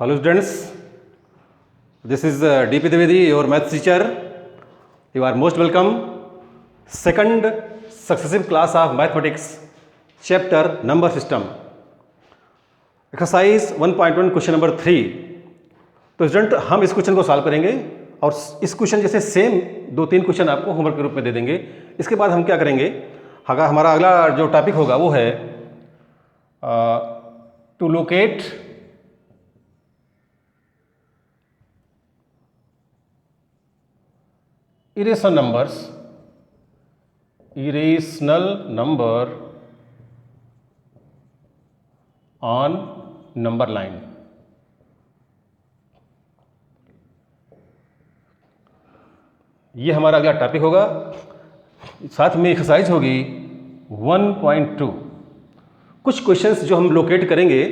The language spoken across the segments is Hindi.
Hello students, this is D.P. Dwivedi, your maths teacher. You are most welcome. Second successive class of mathematics, chapter number system. Exercise 1.1 question number 3. तो स्टूडेंट हम इस क्वेश्चन को सॉल्व करेंगे और इस क्वेश्चन जैसे सेम 2-3 क्वेश्चन आपको होमवर्क के रूप में दे देंगे. इसके बाद हम क्या करेंगे, हमारा अगला जो टॉपिक होगा वो है to locate irrational number on number line. ये हमारा अगला टॉपिक होगा. साथ में एक्सरसाइज होगी 1.2. कुछ क्वेश्चंस जो हम लोकेट करेंगे,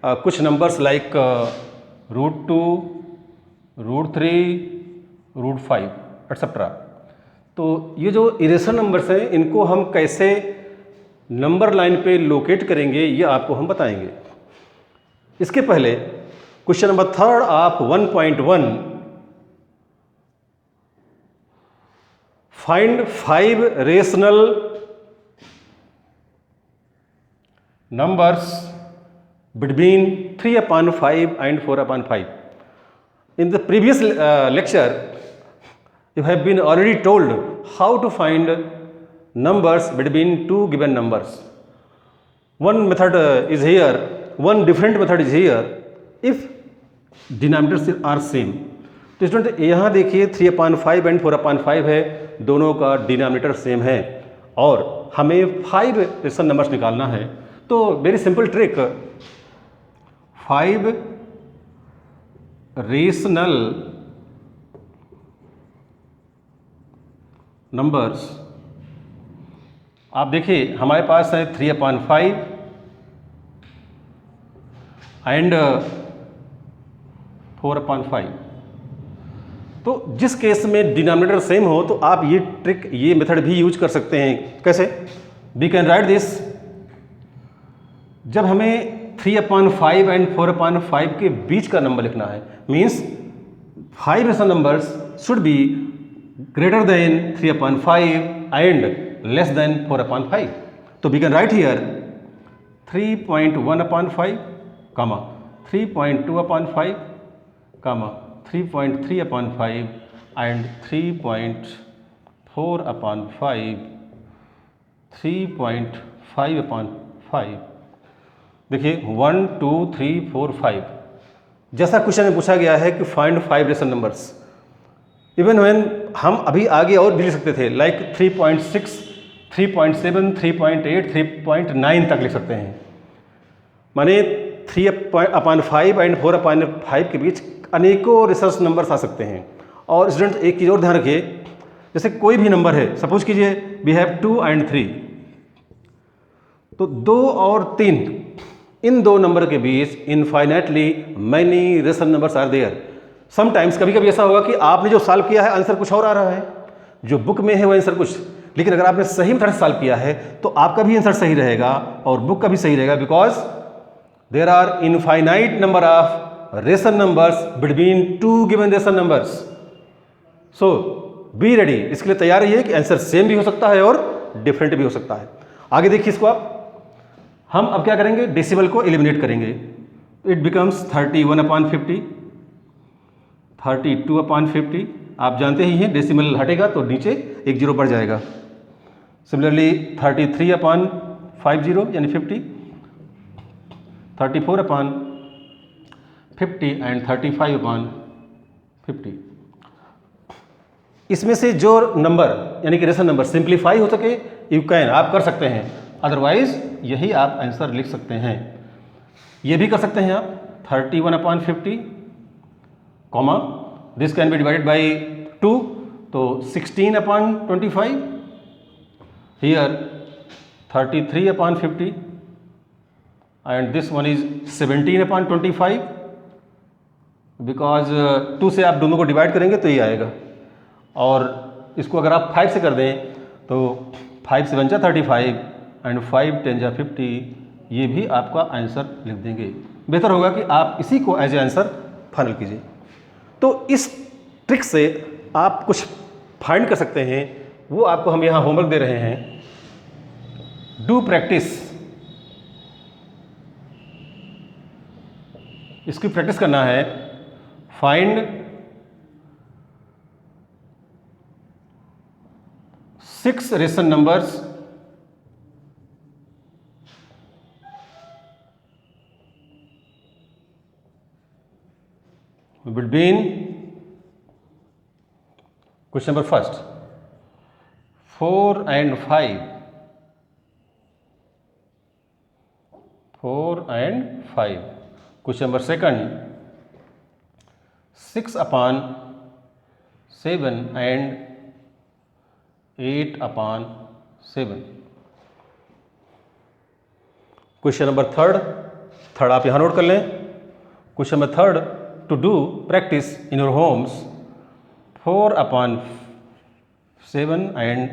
कुछ नंबर्स लाइक √2, √3, √5 एटसेट्रा. तो ये जो इरेशनल नंबर्स हैं इनको हम कैसे नंबर लाइन पे लोकेट करेंगे ये आपको हम बताएंगे. इसके पहले question number 3 of 1.1, find 5 rational numbers between 3/5 and 4/5. In the previous lecture, you have been already told how to find numbers between two given numbers. One method is here, one different method is here if denominators are same. तो स्टूडेंट यहाँ देखिए 3/5 and 4/5 है, दोनों का डिनोमिनेटर सेम है और हमें 5 रेशनल नंबर्स निकालना है. तो very simple trick, 5 rational numbers. आप देखिए हमारे पास है 3/5 एंड 4/5. तो जिस केस में डिनोमिनेटर सेम हो तो आप ये ट्रिक, ये मेथड भी यूज कर सकते हैं. कैसे? We can write this. जब हमें 3/5 एंड 4/5 के बीच का नंबर लिखना है, means 5 rational numbers should be greater than 3/5 and less than 4/5. तो we can write here 3.1/5, 3.2/5, 3.3/5 and 3.4/5, 3.5/5. देखिए 1, 2, 3, 4, 5. जैसा क्वेश्चन में पूछा गया है कि find 5 rational numbers. Even when हम अभी आगे और भी लिख सकते थे, लाइक 3.6, 3.7, 3.8, 3.9 तक लिख सकते हैं. माने 3/5 एंड 4/5 के बीच अनेकों रेशनल नंबर्स आ सकते हैं. और स्टूडेंट एक चीज़ और ध्यान रखिए, जैसे कोई भी नंबर है, सपोज कीजिए वी हैव 2 एंड 3, तो 2 और 3, इन दो नंबर के बीच infinitely many rational numbers are there. Sometimes कभी कभी ऐसा होगा कि आपने जो सॉल्व किया है आंसर कुछ और आ रहा है, जो बुक में है वो आंसर कुछ, लेकिन अगर आपने सही मेथड से सॉल्व किया है तो आपका भी आंसर सही रहेगा और बुक का भी सही रहेगा, because there are infinite number of rational numbers between two given rational numbers. So be ready. इसके लिए तैयार रहिए कि आंसर सेम भी हो सकता है और डिफरेंट भी हो सकता है. आगे देखिए इसको आप. हम अब क्या करेंगे, डेसिमल को एलिमिनेट करेंगे. It becomes 31/50, 32/50. आप जानते ही हैं डेसिमल हटेगा तो नीचे एक जीरो बढ़ जाएगा. सिमिलरली 33/50 यानी 50, 34/50 एंड 35/50. इसमें से जो नंबर यानी कि रेशनल नंबर सिंप्लीफाई हो सके, यू कैन, आप कर सकते हैं. अदरवाइज यही आप आंसर लिख सकते हैं. ये भी कर सकते हैं आप 31/50, this can be divided by 2, तो 16/25. Here 33/50 and this one is 17/25, because 2 से आप दोनों को डिवाइड करेंगे तो ये आएगा. और इसको अगर आप 5 से कर दें तो 5 7 जा 35 एंड 5 10 जा 50, ये भी आपका आंसर लिख देंगे. बेहतर होगा कि आप इसी को एज ए आंसर फाइनल कीजिए। तो इस ट्रिक से आप कुछ फाइंड कर सकते हैं, वो आपको हम यहाँ होमवर्क दे रहे हैं। डू प्रैक्टिस, इसकी प्रैक्टिस करना है। Find 6 ration numbers between, question number first, 4 and 5, 4 and 5. Question number second, 6 upon 7 and 8 upon 7. Question number third आप यहाँ नोट कर लें। Question number third, to do practice in your homes, 4 upon 7 and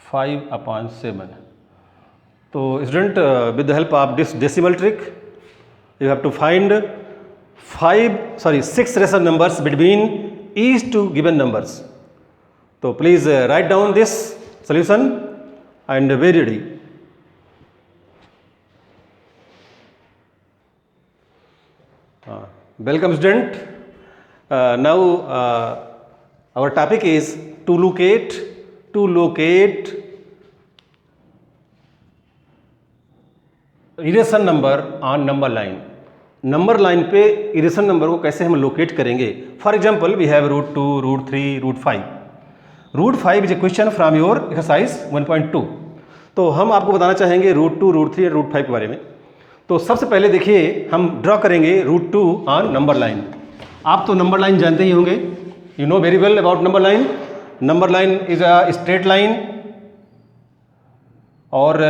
5 upon 7. तो student, with the help of this decimal trick, you have to find 6 rational numbers between each two given numbers. So please write down this solution and be ready. Welcome student. Now our topic is to locate irrational number on number line. Number line पे इरेशन नंबर को कैसे हम लोकेट करेंगे। For example we have √2, √3, √5. √5 is a question from your exercise 1.2। तो हम आपको बताना चाहेंगे √2, √3 और √5 के बारे में। तो सबसे पहले देखिए हम ड्रॉ करेंगे √2 ऑन नंबर लाइन। आप तो नंबर लाइन जानते ही होंगे, you know very well about number line. Number line is a straight line और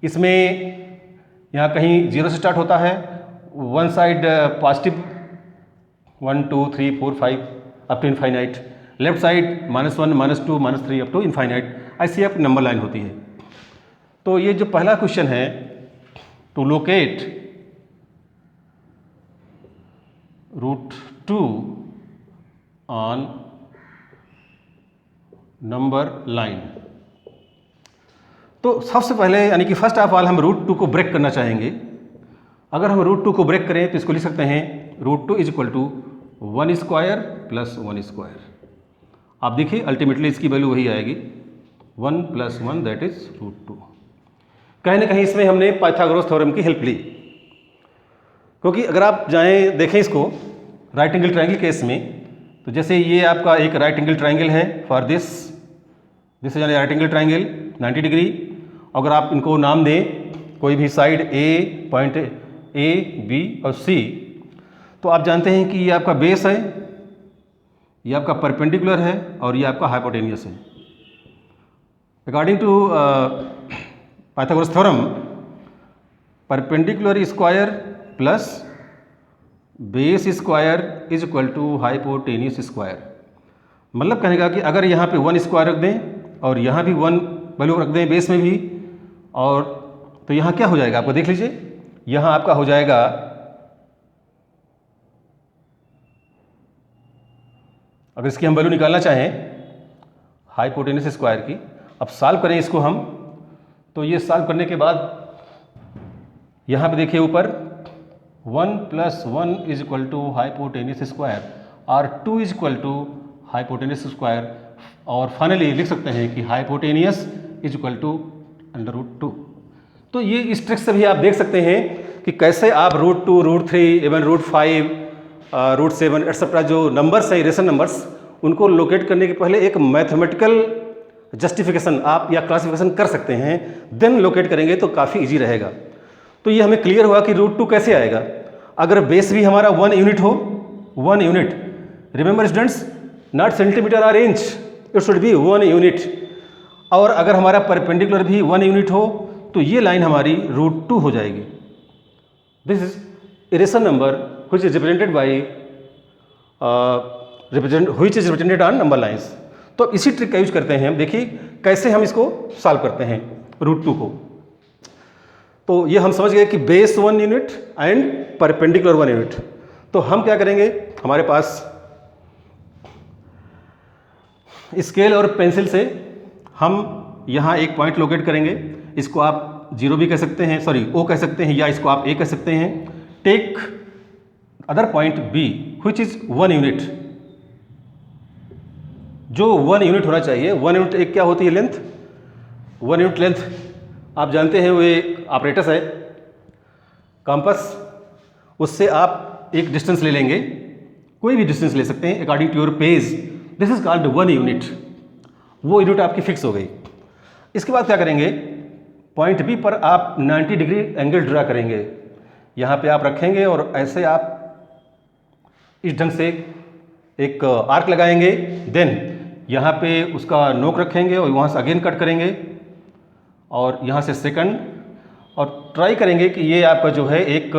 इसमें यहाँ कहीं 0 से स्टार्ट होता है, one side positive 1, 2, 3, 4, 5 up to infinite, left side -1, -2, -3 up to infinite. ऐसी आप नंबर लाइन होती है। तो ये जो पहला क्वेश्चन है, to locate √2 on number line. तो सबसे पहले यानी कि फर्स्ट ऑफ ऑल हम √2 को ब्रेक करना चाहेंगे। अगर हम √2 को ब्रेक करें तो इसको लिख सकते हैं √2 = 1² + 1²। आप देखिए अल्टीमेटली इसकी वैल्यू वही आएगी, 1 + 1 दैट इज √2। कहीं ना कहीं इसमें हमने पाइथागोरस थ्योरम की हेल्प ली, क्योंकि अगर आप जाएं देखें इसको राइट एंगल ट्रायंगल केस में, तो जैसे ये आपका एक राइट एंगल ट्रायंगल है फॉर दिस इज यानी राइट एंगल ट्रायंगल 90 डिग्री। अगर आप इनको नाम दें कोई भी side A, point A, B और सी, तो आप जानते हैं कि ये आपका बेस है, ये आपका परपेंडिकुलर है और ये आपका हाइपोटेनियस है। According to Pythagoras theorem, perpendicular square plus base square is equal to hypotenuse square. मतलब कहने का कि अगर यहाँ पे 1² रख दें और यहाँ भी 1 वैल्यू रख दें बेस में भी, और तो यहाँ क्या हो जाएगा आपको देख लीजिए, यहाँ आपका हो जाएगा अगर इसकी हम वैल्यू निकालना चाहें हाइपोटेनस स्क्वायर की, अब सॉल्व करें इसको हम, तो ये सॉल्व करने के बाद यहाँ पे देखिए ऊपर 1 + 1 = हाइपोटेनस स्क्वायर और 2 = हाइपोटेनस स्क्वायर, और फाइनली लिख सकते हैं कि हाइपोटेनियस = √2। तो ये इस ट्रिक से भी आप देख सकते हैं कि कैसे आप √2, √3, इवन √5, √7 एक्सेट्रा जो नंबर्स हैं इरेशन नंबर्स, उनको लोकेट करने के पहले एक मैथमेटिकल जस्टिफिकेशन आप या क्लासिफिकेशन कर सकते हैं, देन लोकेट करेंगे तो काफ़ी इजी रहेगा। तो ये हमें क्लियर हुआ कि √2 कैसे आएगा। अगर बेस भी हमारा 1 यूनिट हो, 1 unit, remember students, not centimetre or inch, it should be 1 unit. और अगर हमारा परपेंडिकुलर भी 1 यूनिट हो तो ये लाइन हमारी √2 हो जाएगी। This is irrational number which is represented by which is represented on number lines। तो इसी ट्रिक का यूज करते हैं हम। देखिए कैसे हम इसको सॉल्व करते हैं √2 को। तो ये हम समझ गए कि base 1 unit and perpendicular 1 unit. तो हम क्या करेंगे, हमारे पास स्केल और पेंसिल से हम यहाँ एक पॉइंट लोकेट करेंगे। इसको आप 0 भी कह सकते हैं, सॉरी O कह सकते हैं, या इसको आप A कह सकते हैं। Take other point B which is 1 unit, जो 1 यूनिट होना चाहिए। 1 यूनिट एक क्या होती है, लेंथ। 1 यूनिट लेंथ आप जानते हैं वो एक ऑपरेटस है कंपास, उससे आप एक डिस्टेंस ले लेंगे, कोई भी डिस्टेंस ले सकते हैं according to your page. This is called 1 unit. वो यूनिट आपकी फिक्स हो गई। इसके बाद क्या करेंगे, पॉइंट बी पर आप 90 डिग्री एंगल ड्रा करेंगे। यहाँ पे आप रखेंगे और ऐसे आप इस ढंग से एक आर्क लगाएंगे। देन यहाँ पे उसका नोक रखेंगे और वहाँ से अगेन कट करेंगे और यहाँ से सेकंड, और ट्राई करेंगे कि ये आपका जो है एक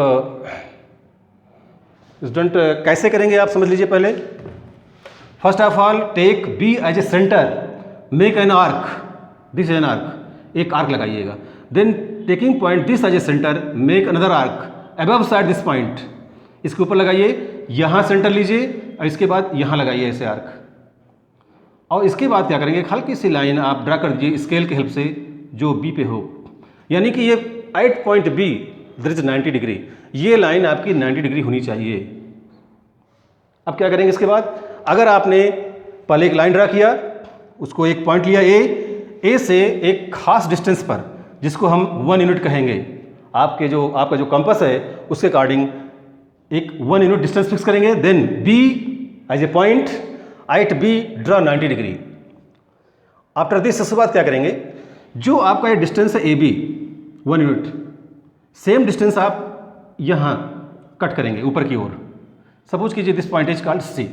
स्टूडेंट कैसे करेंगे आप समझ लीजिए। पहले first of all take B as a centre, make an arc, this an arc, एक आर्क लगाइएगा। Then taking point this as a centre, make another arc above side this point, इसके ऊपर लगाइए, यहाँ सेंटर लीजिए और इसके बाद यहाँ लगाइए ऐसे आर्क। और इसके बाद क्या करेंगे, हल्की सी लाइन आप ड्रा कर दीजिए स्केल की हेल्प से जो बी पे हो, यानी कि ये at point B there is 90 degree, ये लाइन आपकी 90 डिग्री होनी चाहिए। अब क्या करेंगे इसके बाद, अगर आपने पहले एक लाइन ड्रा किया, उसको एक पॉइंट लिया ए से एक खास डिस्टेंस पर जिसको हम 1 यूनिट कहेंगे, आपका जो कंपास है उसके अकॉर्डिंग एक 1 यूनिट डिस्टेंस फिक्स करेंगे। Then B as A point, at B draw 90 degree. After this इसके बाद क्या करेंगे, जो आपका ये डिस्टेंस है A B 1 unit, same distance आप यहाँ कट करेंगे ऊपर की ओर। सपोज कीजिए this point is called C,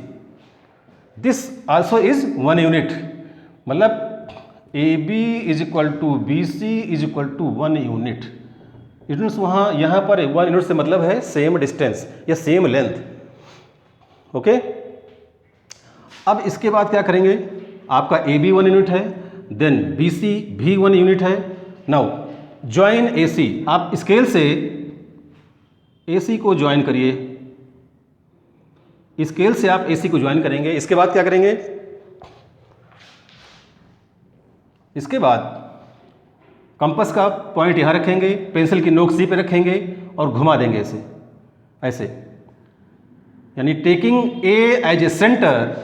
this also is 1 unit, मतलब A B is equal to B C is equal to 1 unit. It means वहाँ यहाँ पर 1 यूनिट से मतलब है सेम डिस्टेंस या सेम लेंथ। ओके, अब इसके बाद क्या करेंगे, आपका ए बी 1 यूनिट है, देन बी सी भी 1 यूनिट है। नाउ ज्वाइन ए सी, आप स्केल से ए सी को ज्वाइन करिए, स्केल से आप ए सी को ज्वाइन करेंगे। इसके बाद क्या करेंगे, इसके बाद कंपास का पॉइंट यहाँ रखेंगे, पेंसिल की नोक सी पे रखेंगे और घुमा देंगे इसे ऐसे, यानी taking A as a centre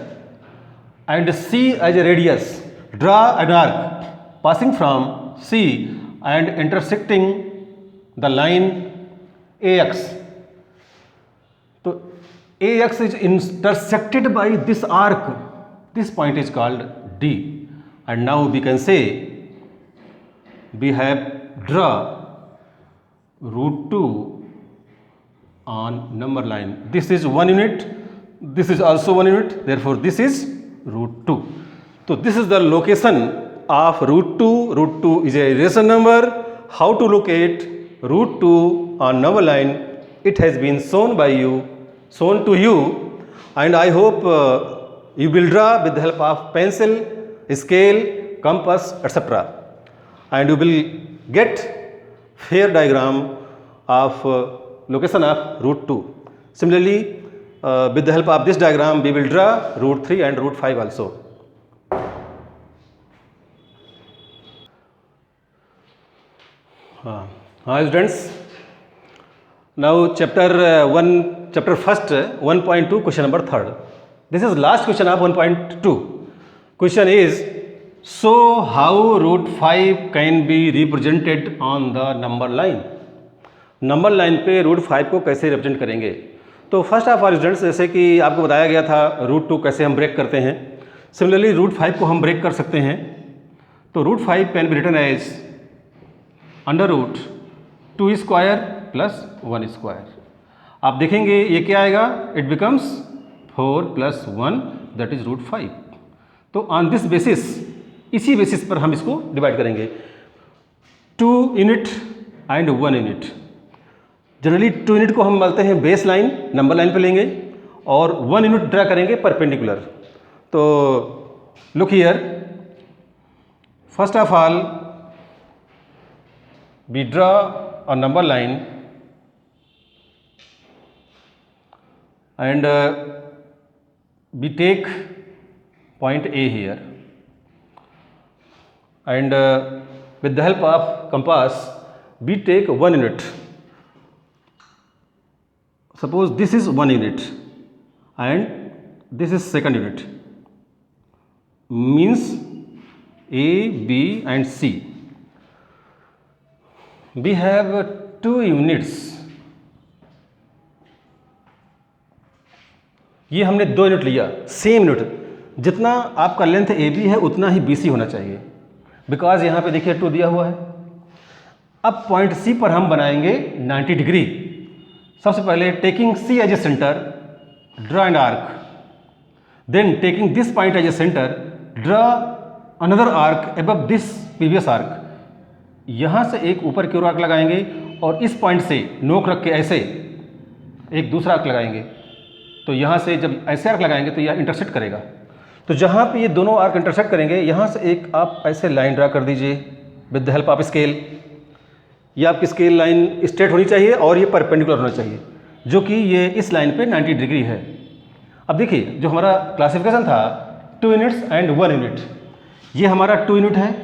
and C as a radius, draw an arc passing from C and intersecting the line A X. तो A X is intersected by this arc, this point is called D. And now we can say we have draw root 2 on number line. This is 1 unit, this is also 1 unit, therefore this is root 2. So this is the location of root 2. Root 2 is a irrational number. How to locate root 2 on number line? It has been shown to you, and I hope you will draw with the help of pencil, scale, compass, etc., and you will get fair diagram of location of root 2. Similarly, with the help of this diagram we will draw root 3 and root 5 also. Hi students, now chapter 1 1.2 question number 3rd. This is last question of 1.2. Question is, so how root 5 can be represented on the number line? Number line पे रूट 5 को कैसे रिप्रेजेंट करेंगे? तो फर्स्ट ऑफ ऑल स्टूडेंट्स, जैसे कि आपको बताया गया था रूट 2 कैसे हम ब्रेक करते हैं, सिमिलरली रूट 5 को हम ब्रेक कर सकते हैं। तो root 5 can be written as under root 2 square plus 1 square. आप देखेंगे ये क्या आएगा, it becomes 4 plus 1 that is root 5। तो ऑन दिस बेसिस, इसी बेसिस पर हम इसको डिवाइड करेंगे, 2 unit and 1 unit. Generally 2 unit को हम बोलते हैं बेस लाइन, नंबर लाइन पे लेंगे, और 1 यूनिट ड्रा करेंगे परपेंडिकुलर। तो look here, first of all we draw on number line, and we take point A here, and with the help of compass we take 1 unit. Suppose this is 1 unit and this is second unit, means A, B and C. We have 2 units. ये हमने 2 यूनिट लिया, सेम यूनिट, जितना आपका लेंथ ए बी है उतना ही बी सी होना चाहिए, बिकॉज यहाँ पे देखिए 2 दिया हुआ है। अब पॉइंट सी पर हम बनाएंगे 90 डिग्री। सबसे पहले taking C as a centre, draw an arc, then taking this point as a centre, draw another arc above this previous arc. यहाँ से एक ऊपर की ओर आर्क लगाएंगे और इस पॉइंट से नोक रख के ऐसे एक दूसरा आर्क लगाएंगे। तो यहाँ से जब ऐसे आर्क लगाएंगे तो यह इंटरसेक्ट करेगा। तो जहाँ पे ये दोनों आर्क इंटरसेक्ट करेंगे, यहाँ से एक आप ऐसे लाइन ड्रा कर दीजिए with the help of scale. ये आपकी स्केल लाइन स्ट्रेट होनी चाहिए और ये परपेंडिकुलर होना चाहिए, जो कि ये इस लाइन पे 90 डिग्री है। अब देखिए जो हमारा क्लासिफिकेशन था 2 यूनिट्स एंड 1 यूनिट, ये हमारा 2 यूनिट है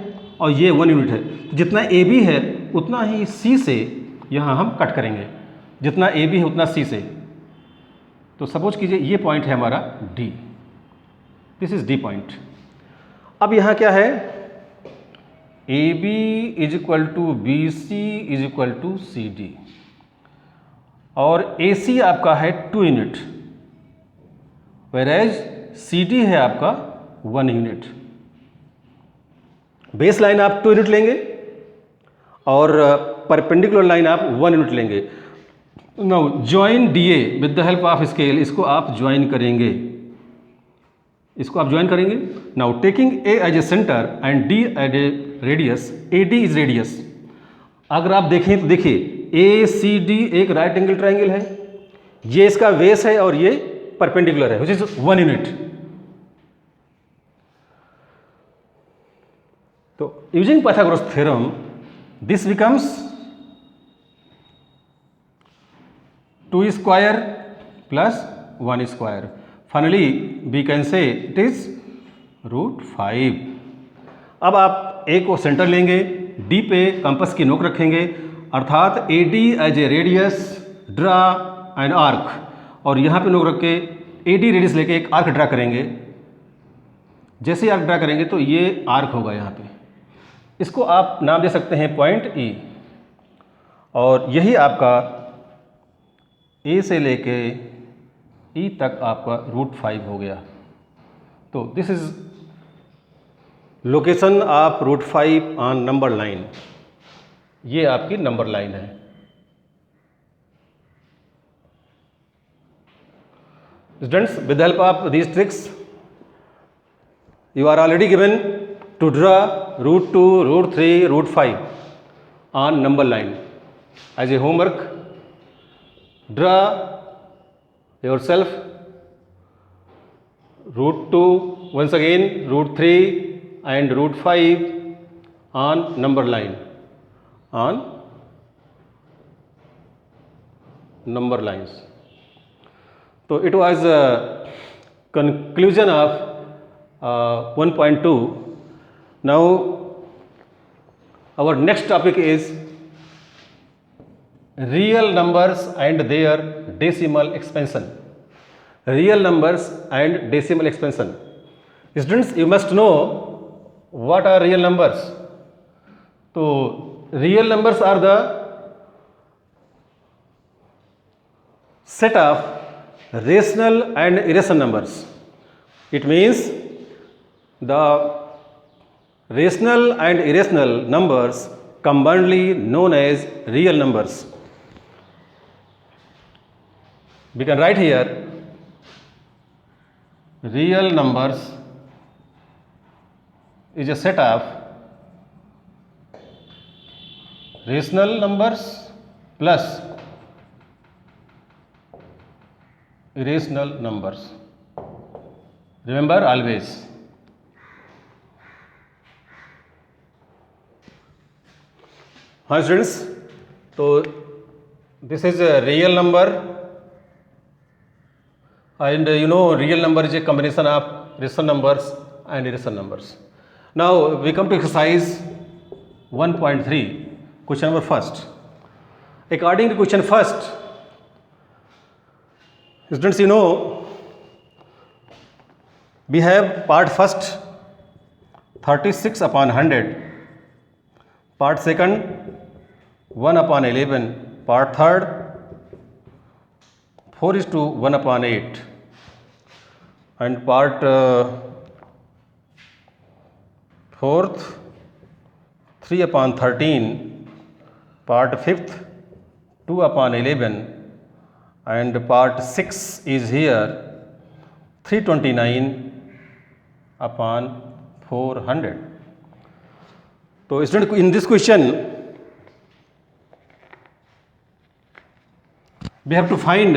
और ये 1 यूनिट है। तो जितना ए बी है उतना ही सी से यहाँ हम कट करेंगे, जितना ए बी है उतना सी से। तो सपोज कीजिए ये पॉइंट है हमारा D, this is D point. अब यहाँ क्या है, A B is equal to B C is equal to C D, और ए सी आपका है 2 यूनिट, वेरेज सी डी है आपका 1 यूनिट। बेस लाइन आप 2 यूनिट लेंगे और परपेंडिकुलर लाइन आप 1 यूनिट लेंगे। Now join D A with the help of scale, इसको आप ज्वाइन करेंगे, इसको आप ज्वाइन करेंगे। Now taking A as a centre and D as a radius, A D is radius. अगर आप देखें तो देखिए ए सी डी एक राइट एंगल ट्राइंगल है, ये इसका बेस है और ये परपेंडिकुलर है, विच इज 1 यूनिट। तो using Pythagoras theorem this becomes 2 square plus 1 square. Finally we can say it is √5। अब आप ए को सेंटर लेंगे, डी पे कंपास की नोक रखेंगे, अर्थात A D as a radius, draw an arc, और यहाँ पे नोक रख के ए डी रेडियस लेके एक आर्क ड्रा करेंगे। जैसे आर्क ड्रा करेंगे तो ये आर्क होगा यहाँ पे, इसको आप नाम दे सकते हैं पॉइंट ई, और यही आपका ए से लेके ई तक आपका √5 हो गया। तो this is location of √5 on number line. ये आपकी नंबर लाइन है। Students, with help of these tricks you are already given to draw √2, √3, √5 on number line. As a homework, draw yourself √2, once again √3 and √5 on number line, on number lines. So it was a conclusion of 1.2. Now our next topic is real numbers and their decimal expansion. Real numbers and decimal expansion. Students, you must know what are real numbers. So real numbers are the set of rational and irrational numbers. It means the rational and irrational numbers combinedly known as real numbers. We can write here real numbers is a set of rational numbers plus irrational numbers. Remember always. हाँ स्टूडेंट्स, तो this is a real number, and real number is a combination of rational numbers and irrational numbers. Now we come to exercise 1.3, question number first. According to question first, students, we have part first 36 upon 100, part second 1 upon 11, part third 4:1 upon 8, and part fourth 3 upon 13, part fifth 2 upon 11, and part 6 is here 329 upon 400. So student, in this question we have to find